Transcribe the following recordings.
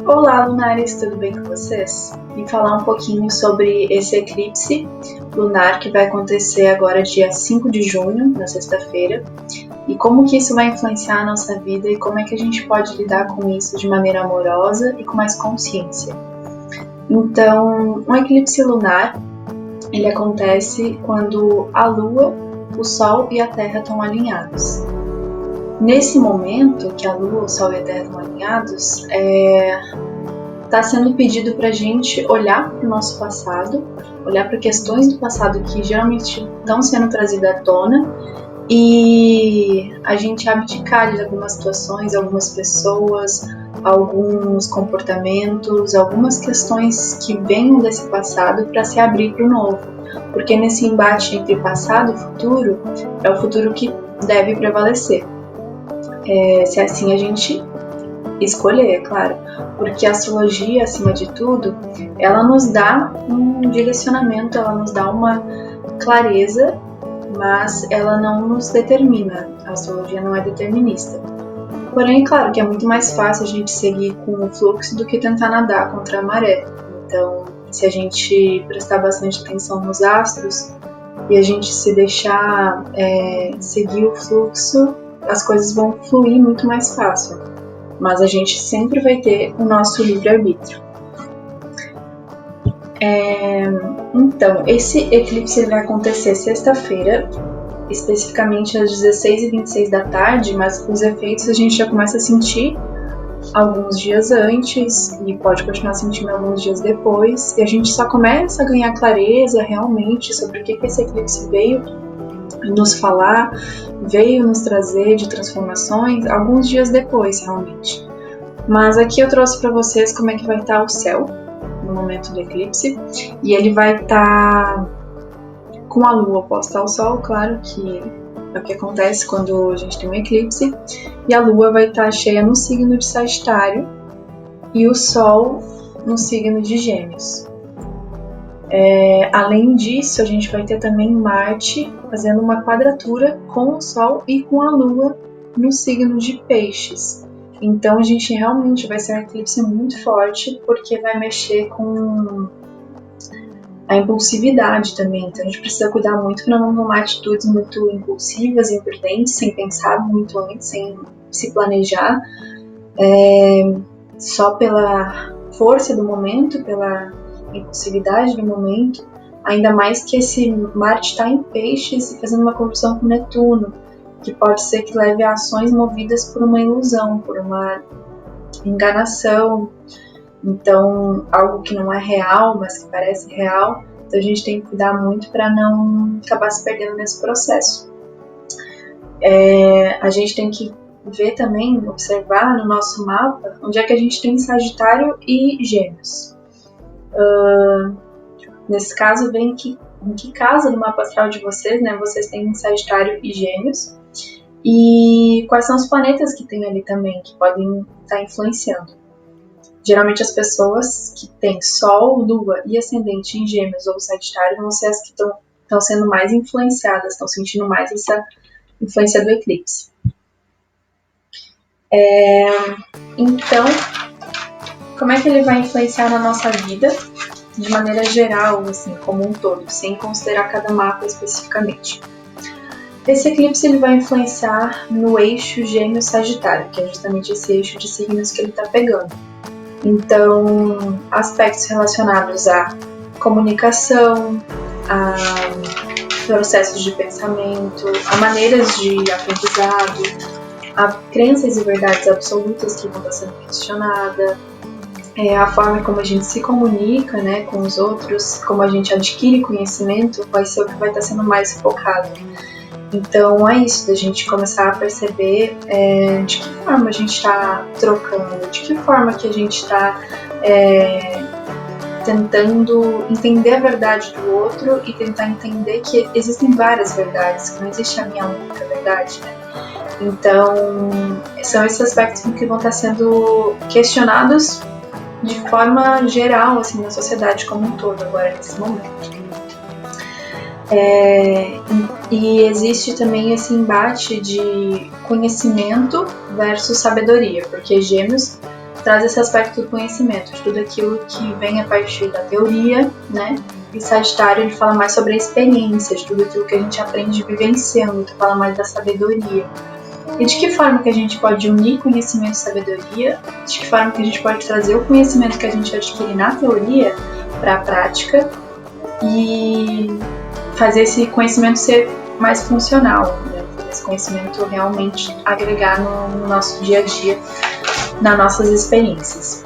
Olá, lunares, tudo bem com vocês? Vim falar um pouquinho sobre esse eclipse lunar que vai acontecer agora dia 5 de junho, na sexta-feira, e como que isso vai influenciar a nossa vida e como é que a gente pode lidar com isso de maneira amorosa e com mais consciência. Então, um eclipse lunar, ele acontece quando a Lua, o Sol e a Terra estão alinhados. Nesse momento que a Lua, o Sol e a Terra estão alinhados, está sendo pedido para a gente olhar para o nosso passado, olhar para questões do passado que geralmente estão sendo trazidas à tona e a gente abdicar de algumas situações, algumas pessoas, alguns comportamentos, algumas questões que venham desse passado para se abrir para o novo. Porque nesse embate entre passado e futuro, é o futuro que deve prevalecer. Se assim a gente escolher, é claro, porque a astrologia, acima de tudo, ela nos dá um direcionamento, ela nos dá uma clareza, mas ela não nos determina. A astrologia não é determinista. Porém, claro que é muito mais fácil a gente seguir com o fluxo do que tentar nadar contra a maré. Então, se a gente prestar bastante atenção nos astros e a gente se deixar seguir o fluxo, as coisas vão fluir muito mais fácil. Mas a gente sempre vai ter o nosso livre-arbítrio. Então, esse eclipse vai acontecer sexta-feira, especificamente às 16h26 da tarde, mas os efeitos a gente já começa a sentir alguns dias antes e pode continuar sentindo alguns dias depois, e a gente só começa a ganhar clareza realmente sobre o que esse eclipse veio nos falar, veio nos trazer de transformações alguns dias depois, realmente. Mas aqui eu trouxe para vocês como é que vai estar o céu no momento do eclipse, e ele vai estar com a Lua oposta ao Sol, claro que é o que acontece quando a gente tem um eclipse, e a Lua vai estar cheia no signo de Sagitário e o Sol no signo de Gêmeos. Além disso, a gente vai ter também Marte fazendo uma quadratura com o Sol e com a Lua no signo de Peixes. Então a gente realmente vai ser um eclipse muito forte, porque vai mexer com a impulsividade também. Então a gente precisa cuidar muito para não tomar atitudes muito impulsivas e imprudentes, sem pensar muito antes, sem se planejar, só pela força do momento, pela impulsividade do momento, ainda mais que esse Marte está em Peixes e fazendo uma conjunção com Netuno, que pode ser que leve a ações movidas por uma ilusão, por uma enganação, então algo que não é real, mas que parece real. Então a gente tem que cuidar muito para não acabar se perdendo nesse processo. A gente tem que ver também, observar no nosso mapa onde é que a gente tem Sagitário e Gêmeos. Nesse caso, vem em que casa do mapa astral de vocês, né? Vocês têm Sagitário e Gêmeos. E quais são os planetas que tem ali também, que podem estar influenciando. Geralmente as pessoas que têm Sol, Lua e Ascendente em Gêmeos ou Sagitário vão ser as que estão sendo mais influenciadas, estão sentindo mais essa influência do eclipse. Então, como é que ele vai influenciar na nossa vida? De maneira geral, assim, como um todo, sem considerar cada mapa especificamente. Esse eclipse ele vai influenciar no eixo Gêmeos-Sagitário, que é justamente esse eixo de signos que ele está pegando. Então, aspectos relacionados à comunicação, a processos de pensamento, a maneiras de aprendizado, a crenças e verdades absolutas que vão estar sendo questionadas, a forma como a gente se comunica, né, com os outros, como a gente adquire conhecimento, vai ser o que vai estar sendo mais focado. Então é isso, da gente começar a perceber de que forma a gente está trocando, de que forma que a gente está tentando entender a verdade do outro e tentar entender que existem várias verdades, que não existe a minha única verdade, né? Então são esses aspectos que vão estar sendo questionados de forma geral, assim, na sociedade como um todo agora, nesse momento. E existe também esse embate de conhecimento versus sabedoria, porque Gêmeos traz esse aspecto do conhecimento, de tudo aquilo que vem a partir da teoria, né? E Sagitário, ele fala mais sobre a experiência, de tudo aquilo que a gente aprende vivenciando, que fala mais da sabedoria. E de que forma que a gente pode unir conhecimento e sabedoria, de que forma que a gente pode trazer o conhecimento que a gente adquire na teoria para a prática e fazer esse conhecimento ser mais funcional, né? Fazer esse conhecimento realmente agregar no nosso dia a dia, nas nossas experiências.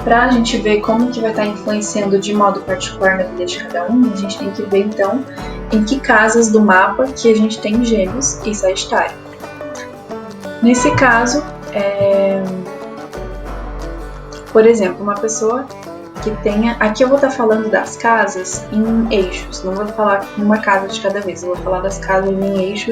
Para a gente ver como que vai estar influenciando de modo particular na vida de cada um, a gente tem que ver então em que casas do mapa que a gente tem Gêmeos e Sagitário. Nesse caso, por exemplo, uma pessoa que tenha... Aqui eu vou estar falando das casas em eixos, não vou falar uma casa de cada vez, eu vou falar das casas em eixo,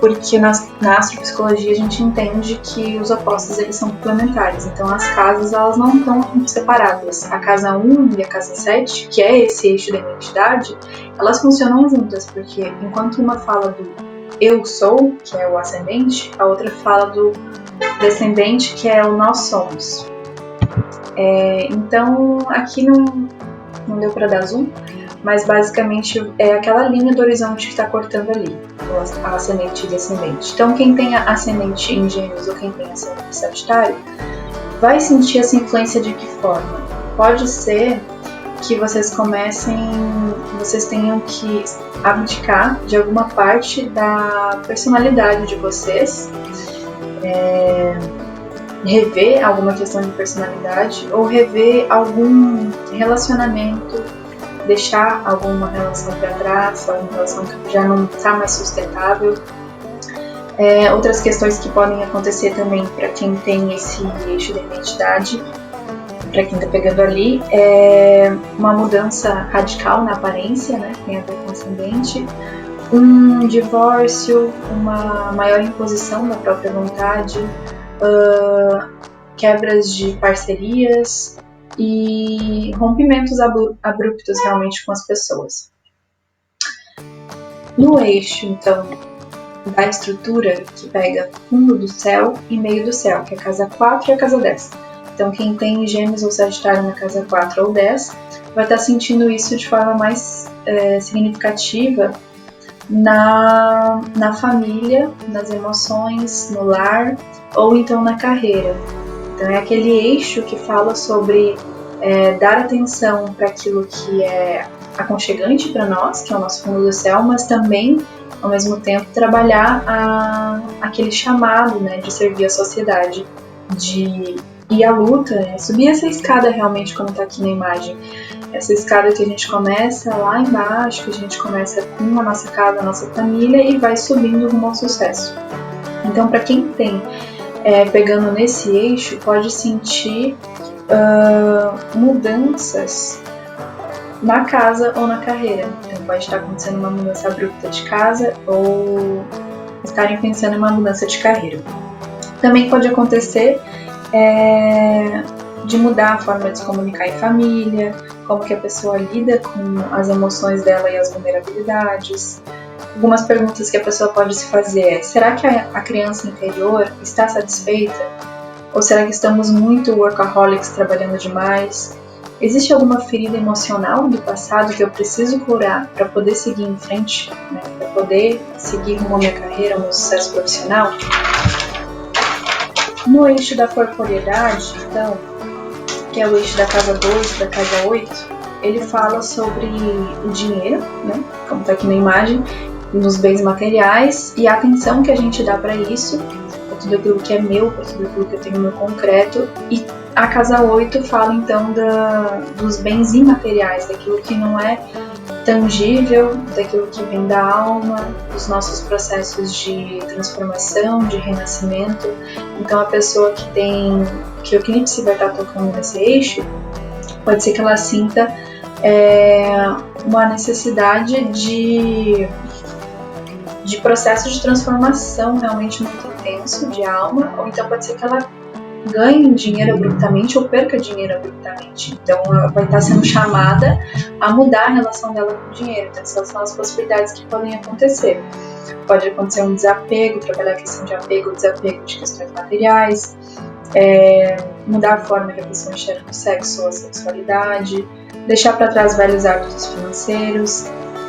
porque na astropsicologia a gente entende que os opostos eles são complementares, então as casas elas não estão separadas. A casa 1 e a casa 7, que é esse eixo da identidade, elas funcionam juntas, porque enquanto uma fala do eu sou, que é o ascendente, a outra fala do descendente, que é o nós somos. Então aqui não deu para dar zoom, mas basicamente é aquela linha do horizonte que está cortando ali, a ascendente e descendente. Então quem tem ascendente em Gêmeos ou quem tem ascendente em Sagitário vai sentir essa influência de que forma? Pode ser que vocês tenham que abdicar de alguma parte da personalidade de vocês, rever alguma questão de personalidade ou rever algum relacionamento, deixar alguma relação para trás, alguma relação que já não está mais sustentável. Outras questões que podem acontecer também para quem tem esse eixo da identidade, para quem está pegando ali, é uma mudança radical na aparência, né? Tem a ver com ascendente, um divórcio, uma maior imposição da própria vontade, quebras de parcerias e rompimentos abruptos realmente com as pessoas. No eixo, então, da estrutura que pega fundo do céu e meio do céu, que é a casa 4 e a casa 10. Então, quem tem Gêmeos ou Sagitário na casa 4 ou 10 vai estar sentindo isso de forma mais significativa na família, nas emoções, no lar ou então na carreira. Então é aquele eixo que fala sobre dar atenção para aquilo que é aconchegante para nós, que é o nosso fundo do céu, mas também, ao mesmo tempo, trabalhar aquele chamado, né, de servir a sociedade, de ir à luta, né, subir essa escada realmente como está aqui na imagem. Essa escada que a gente começa lá embaixo, que a gente começa com a nossa casa, a nossa família e vai subindo rumo ao sucesso. Então, para quem tem pegando nesse eixo, pode sentir mudanças na casa ou na carreira. Então pode estar acontecendo uma mudança abrupta de casa ou estarem pensando em uma mudança de carreira. Também pode acontecer de mudar a forma de se comunicar em família, como que a pessoa lida com as emoções dela e as vulnerabilidades. Algumas perguntas que a pessoa pode se fazer será que a criança interior está satisfeita? Ou será que estamos muito workaholics, trabalhando demais? Existe alguma ferida emocional do passado que eu preciso curar para poder seguir em frente, né? Para poder seguir rumo à minha carreira, ao meu sucesso profissional? No eixo da corporeidade, então, que é o eixo da casa 2 e da casa 8, ele fala sobre o dinheiro, né? Como está aqui na imagem, nos bens materiais e a atenção que a gente dá para isso, para tudo aquilo que é meu, para tudo aquilo que eu tenho no concreto. E a casa 8 fala então dos bens imateriais, daquilo que não é tangível, daquilo que vem da alma, dos nossos processos de transformação, de renascimento. Então a pessoa que o eclipse vai estar tocando nesse eixo, pode ser que ela sinta uma necessidade de processo de transformação realmente muito intenso de alma, ou então pode ser que ela ganhe dinheiro abruptamente ou perca dinheiro abruptamente. Então ela vai estar sendo chamada a mudar a relação dela com o dinheiro. Então essas são as possibilidades que podem acontecer. Pode acontecer um desapego, trabalhar a questão de apego ou desapego de questões materiais, mudar a forma que a pessoa enxerga o sexo ou a sexualidade, deixar para trás velhos hábitos financeiros.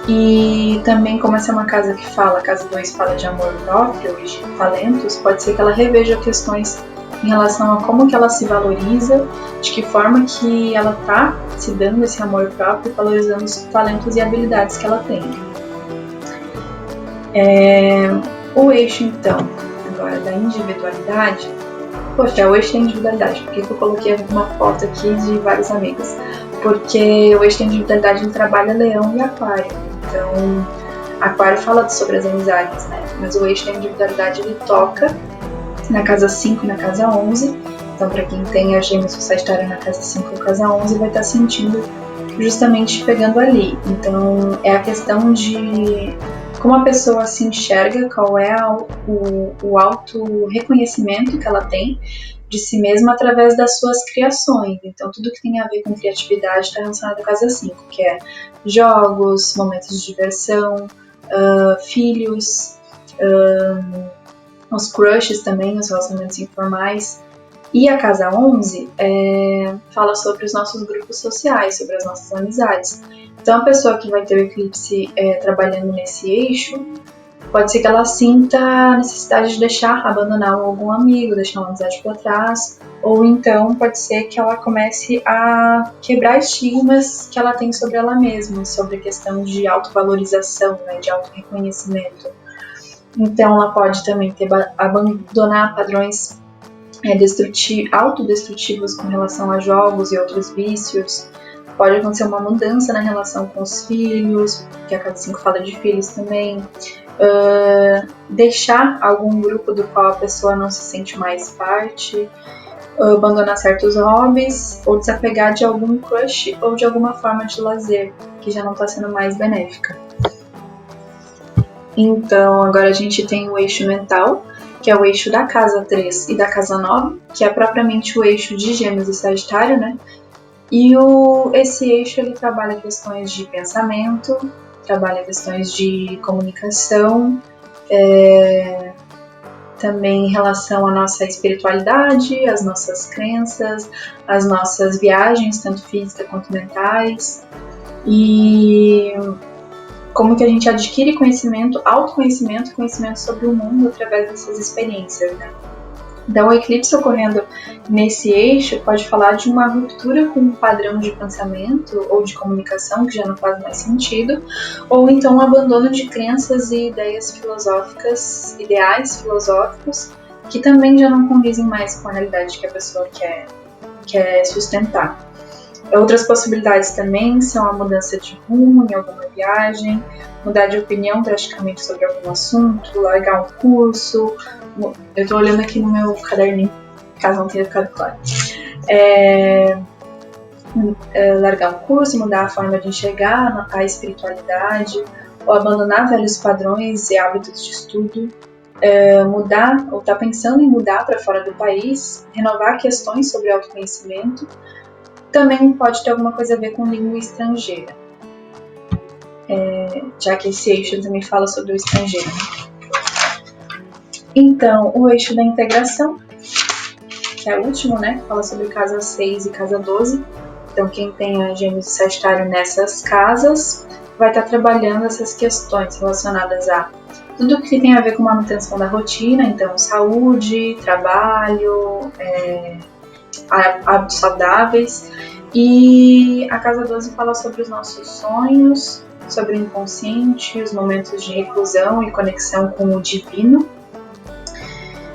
E também, como essa é uma casa que fala, a casa 2 fala de amor próprio e de talentos, pode ser que ela reveja questões em relação a como que ela se valoriza, de que forma que ela está se dando esse amor próprio, valorizando os talentos e habilidades que ela tem. O eixo, então, agora da individualidade, poxa, o eixo da individualidade, por que eu coloquei uma foto aqui de vários amigos? Porque o eixo da individualidade ele trabalha Leão e Aquário, então Aquário fala sobre as amizades, né? Mas o eixo da individualidade ele toca na casa 5 e na casa 11, então para quem tem a Gêmeos ou Sagitário na casa 5 ou casa 11 vai estar sentindo justamente pegando ali. Então é a questão de como a pessoa se enxerga, qual é o auto-reconhecimento que ela tem de si mesma através das suas criações. Então, tudo que tem a ver com criatividade está relacionado à casa 5, que é jogos, momentos de diversão, filhos, os crushes também, os relacionamentos informais. E a casa 11 fala sobre os nossos grupos sociais, sobre as nossas amizades. Então, a pessoa que vai ter o eclipse trabalhando nesse eixo, pode ser que ela sinta a necessidade de abandonar algum amigo, deixar uma amizade para trás, ou então pode ser que ela comece a quebrar estigmas que ela tem sobre ela mesma, sobre a questão de autovalorização, né, de autorreconhecimento. Então, ela pode também abandonar padrões autodestrutivos com relação a jogos e outros vícios. Pode acontecer uma mudança na relação com os filhos, que a casa 5 fala de filhos também. Deixar algum grupo do qual a pessoa não se sente mais parte, abandonar certos hobbies, ou desapegar de algum crush ou de alguma forma de lazer que já não está sendo mais benéfica. Então, agora a gente tem o eixo mental, que é o eixo da casa 3 e da casa 9, que é propriamente o eixo de Gêmeos e Sagitário, né? E esse eixo ele trabalha questões de pensamento, trabalha questões de comunicação, também em relação à nossa espiritualidade, às nossas crenças, às nossas viagens, tanto físicas quanto mentais, e como que a gente adquire conhecimento, autoconhecimento, conhecimento sobre o mundo através dessas experiências, né? Então, o eclipse ocorrendo nesse eixo pode falar de uma ruptura com um padrão de pensamento ou de comunicação que já não faz mais sentido, ou então um abandono de crenças e ideais filosóficos que também já não condizem mais com a realidade que a pessoa quer sustentar. Outras possibilidades também são a mudança de rumo em alguma viagem, mudar de opinião drasticamente sobre algum assunto, largar um curso. Eu estou olhando aqui no meu caderninho, caso não tenha ficado claro. Largar um curso, mudar a forma de enxergar a espiritualidade, ou abandonar velhos padrões e hábitos de estudo, mudar, ou estar pensando em mudar para fora do país, renovar questões sobre autoconhecimento. Também pode ter alguma coisa a ver com língua estrangeira, já que esse eixo também fala sobre o estrangeiro. Então, o eixo da integração, que é o último, né? Fala sobre casa 6 e casa 12. Então, quem tem a Gêmeos e Sagitário nessas casas vai estar trabalhando essas questões relacionadas a tudo que tem a ver com manutenção da rotina, então saúde, trabalho, hábitos saudáveis. E a casa 12 fala sobre os nossos sonhos, sobre o inconsciente, os momentos de reclusão e conexão com o divino.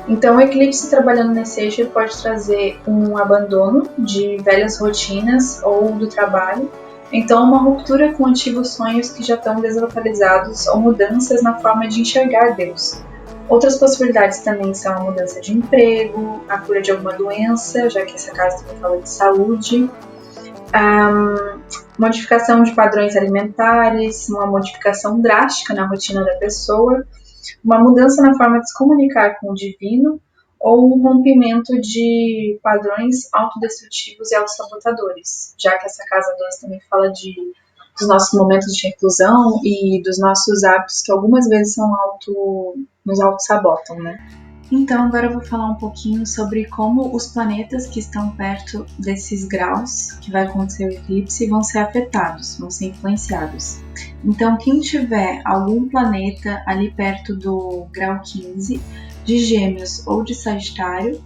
Então, o eclipse trabalhando nesse eixo pode trazer um abandono de velhas rotinas ou do trabalho, então uma ruptura com antigos sonhos que já estão deslocalizados ou mudanças na forma de enxergar Deus. Outras possibilidades também são a mudança de emprego, a cura de alguma doença, já que essa casa também fala de saúde, modificação de padrões alimentares, uma modificação drástica na rotina da pessoa, uma mudança na forma de se comunicar com o divino ou um rompimento de padrões autodestrutivos e autossabotadores, já que essa casa 2 também fala de dos nossos momentos de reclusão e dos nossos hábitos que algumas vezes nos auto-sabotam, né? Então agora eu vou falar um pouquinho sobre como os planetas que estão perto desses graus que vai acontecer o eclipse vão ser afetados, vão ser influenciados. Então quem tiver algum planeta ali perto do grau 15 de Gêmeos ou de Sagitário,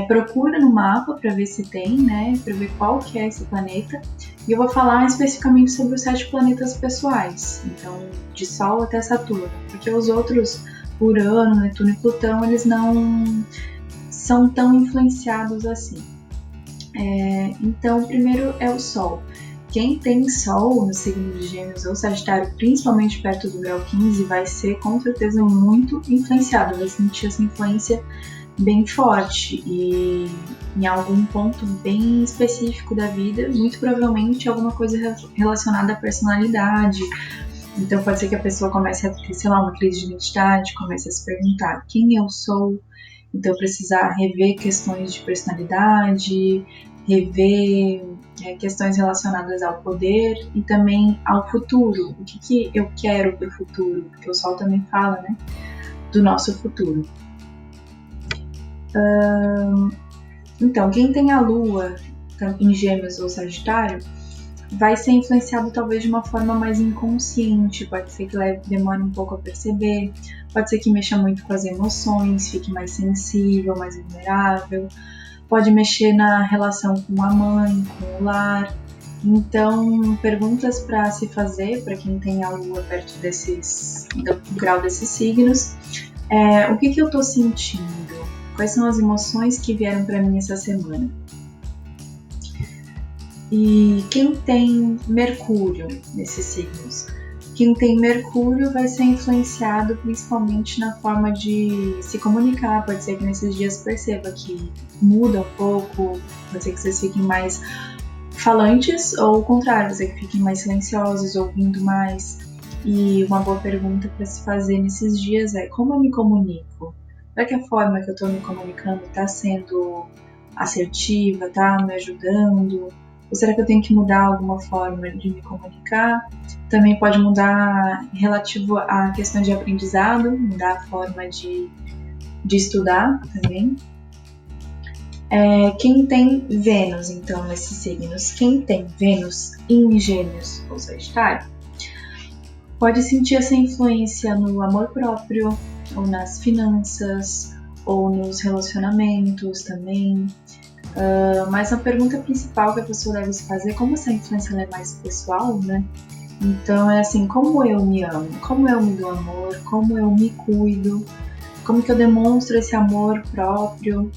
procura no mapa para ver se tem, né, para ver qual que é esse planeta. E eu vou falar especificamente sobre os 7 planetas pessoais, então de Sol até Saturno, porque os outros, Urano, Netuno e Plutão, eles não são tão influenciados assim. Então, primeiro é o Sol. Quem tem Sol no signo de Gêmeos ou Sagitário, principalmente perto do grau 15, vai ser com certeza muito influenciado, vai sentir essa influência bem forte e em algum ponto bem específico da vida, muito provavelmente alguma coisa relacionada à personalidade. Então pode ser que a pessoa comece a ter, sei lá, uma crise de identidade, comece a se perguntar quem eu sou, então precisar rever questões de personalidade, rever questões relacionadas ao poder e também ao futuro, o que eu quero para o futuro, porque o Sol também fala, né, do nosso futuro. Então, quem tem a Lua em Gêmeos ou Sagitário vai ser influenciado talvez de uma forma mais inconsciente, pode ser que demore um pouco a perceber, pode ser que mexa muito com as emoções, fique mais sensível, mais vulnerável, pode mexer na relação com a mãe, com o lar. Então, perguntas para se fazer para quem tem a Lua perto do grau desses signos, o que eu estou sentindo? Quais são as emoções que vieram para mim essa semana? E quem tem Mercúrio nesses signos? Quem tem Mercúrio vai ser influenciado principalmente na forma de se comunicar. Pode ser que nesses dias perceba que muda um pouco, pode ser que vocês fiquem mais falantes ou o contrário, pode ser que fiquem mais silenciosos, ouvindo mais. E uma boa pergunta para se fazer nesses dias é: como eu me comunico? Será que a forma que eu estou me comunicando está sendo assertiva, está me ajudando? Ou será que eu tenho que mudar alguma forma de me comunicar? Também pode mudar relativo a questões de aprendizado, mudar a forma de estudar também. Quem tem Vênus, então, nesses signos? Quem tem Vênus em Gêmeos ou Sagitário pode sentir essa influência no amor próprio, ou nas finanças, ou nos relacionamentos também. Mas a pergunta principal que a pessoa deve se fazer é como essa influência é mais pessoal, né? Então é assim, como eu me amo, como eu me dou amor, como eu me cuido, como que eu demonstro esse amor próprio.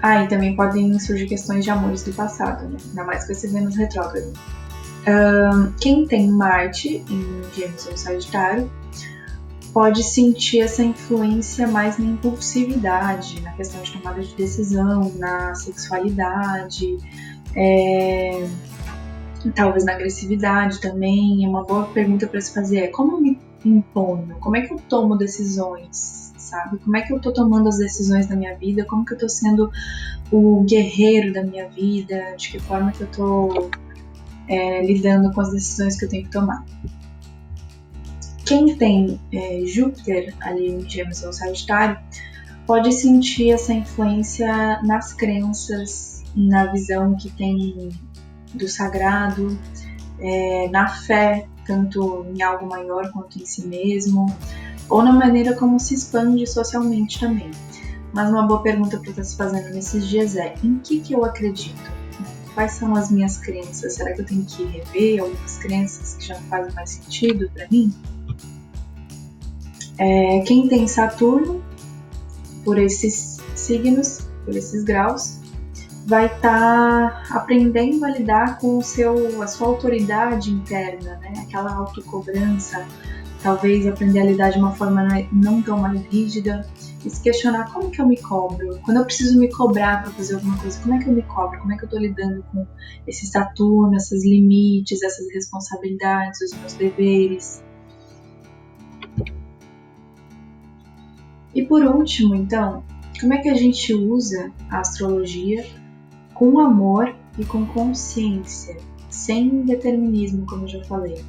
E também podem surgir questões de amores do passado, né? Ainda mais com esse Vênus retrógrado. Quem tem Marte em Gêmeos ou Sagitário pode sentir essa influência mais na impulsividade, na questão de tomada de decisão, na sexualidade, talvez na agressividade também. Uma boa pergunta para se fazer é: como eu me imponho? Como é que eu tomo decisões, sabe? Como é que eu tô tomando as decisões da minha vida? Como que eu tô sendo o guerreiro da minha vida? De que forma que eu tô lidando com as decisões que eu tenho que tomar? Quem tem Júpiter ali em Gêmeos ou Sagitário pode sentir essa influência nas crenças, na visão que tem do sagrado, na fé, tanto em algo maior quanto em si mesmo, ou na maneira como se expande socialmente também. Mas uma boa pergunta para estar se fazendo nesses dias é: em que eu acredito? Quais são as minhas crenças? Será que eu tenho que rever algumas crenças que já não fazem mais sentido para mim? Quem tem Saturno, por esses signos, por esses graus, vai estar aprendendo a lidar com a sua autoridade interna, né? Aquela autocobrança, talvez aprender a lidar de uma forma não tão mais rígida e se questionar: como que eu me cobro? Quando eu preciso me cobrar para fazer alguma coisa, como é que eu me cobro? Como é que eu estou lidando com esse Saturno, esses limites, essas responsabilidades, os meus deveres? E por último, então, como é que a gente usa a astrologia com amor e com consciência, sem determinismo, como eu já falei.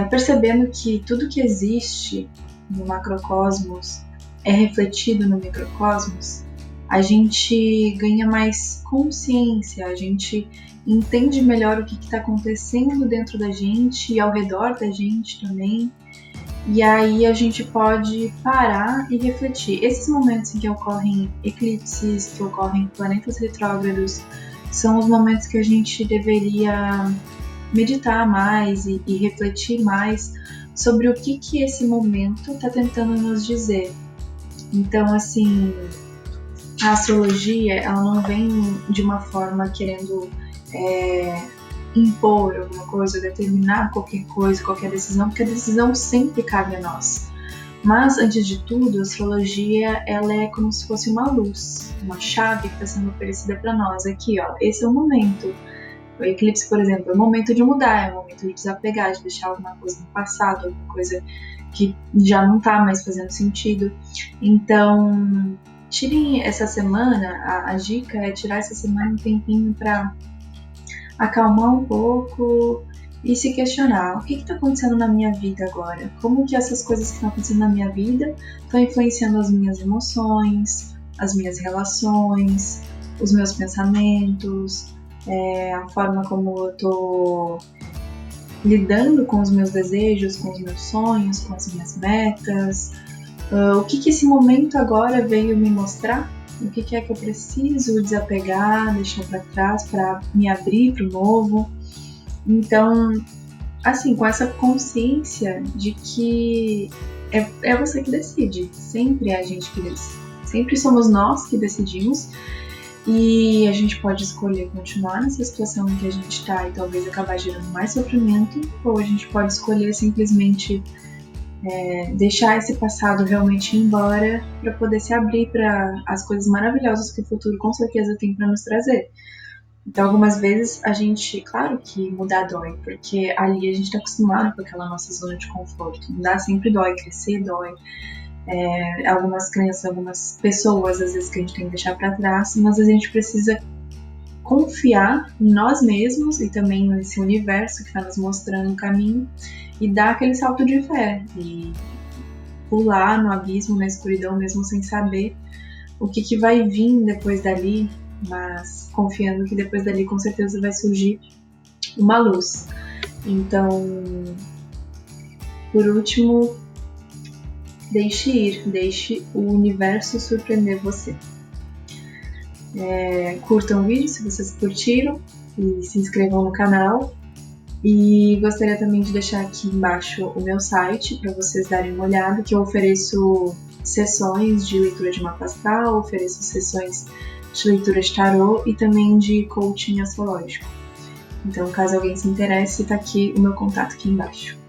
Percebendo que tudo que existe no macrocosmos é refletido no microcosmos, a gente ganha mais consciência, a gente entende melhor o que está acontecendo dentro da gente e ao redor da gente também. E aí a gente pode parar e refletir. Esses momentos em que ocorrem eclipses, que ocorrem planetas retrógrados, são os momentos que a gente deveria meditar mais e refletir mais sobre o que esse momento está tentando nos dizer. Então, assim, a astrologia, ela não vem de uma forma querendo impor alguma coisa, determinar qualquer coisa, qualquer decisão, porque a decisão sempre cabe a nós. Mas, antes de tudo, a astrologia, ela é como se fosse uma luz, uma chave que está sendo oferecida para nós. Aqui, ó, esse é o momento. O eclipse, por exemplo, é o momento de mudar, é o momento de desapegar, de deixar alguma coisa no passado, alguma coisa que já não está mais fazendo sentido. Então, tirem essa semana, a dica é tirar essa semana um tempinho para acalmar um pouco e se questionar, o que está acontecendo na minha vida agora? Como que essas coisas que estão acontecendo na minha vida estão influenciando as minhas emoções, as minhas relações, os meus pensamentos, a forma como eu estou lidando com os meus desejos, com os meus sonhos, com as minhas metas, o que esse momento agora veio me mostrar, o que é que eu preciso desapegar, deixar para trás para me abrir para o novo. Então, assim, com essa consciência de que é você que decide, sempre é a gente que decide, sempre somos nós que decidimos. E a gente pode escolher continuar nessa situação em que a gente está e talvez acabar gerando mais sofrimento, ou a gente pode escolher simplesmente deixar esse passado realmente ir embora para poder se abrir para as coisas maravilhosas que o futuro com certeza tem para nos trazer. Então, algumas vezes a gente, claro que mudar dói, porque ali a gente está acostumado com aquela nossa zona de conforto. Mudar sempre dói, crescer dói. Algumas crenças, algumas pessoas, às vezes, que a gente tem que deixar para trás, mas a gente precisa confiar em nós mesmos e também nesse universo que está nos mostrando o caminho e dar aquele salto de fé e pular no abismo, na escuridão, mesmo sem saber o que vai vir depois dali, mas confiando que depois dali com certeza vai surgir uma luz. Então, por último, deixe ir, deixe o universo surpreender você. Curtam o vídeo se vocês curtiram e se inscrevam no canal. E gostaria também de deixar aqui embaixo o meu site para vocês darem uma olhada, que eu ofereço sessões de leitura de mapa astral, ofereço sessões de leitura de tarô e também de coaching astrológico. Então, caso alguém se interesse, está aqui o meu contato aqui embaixo.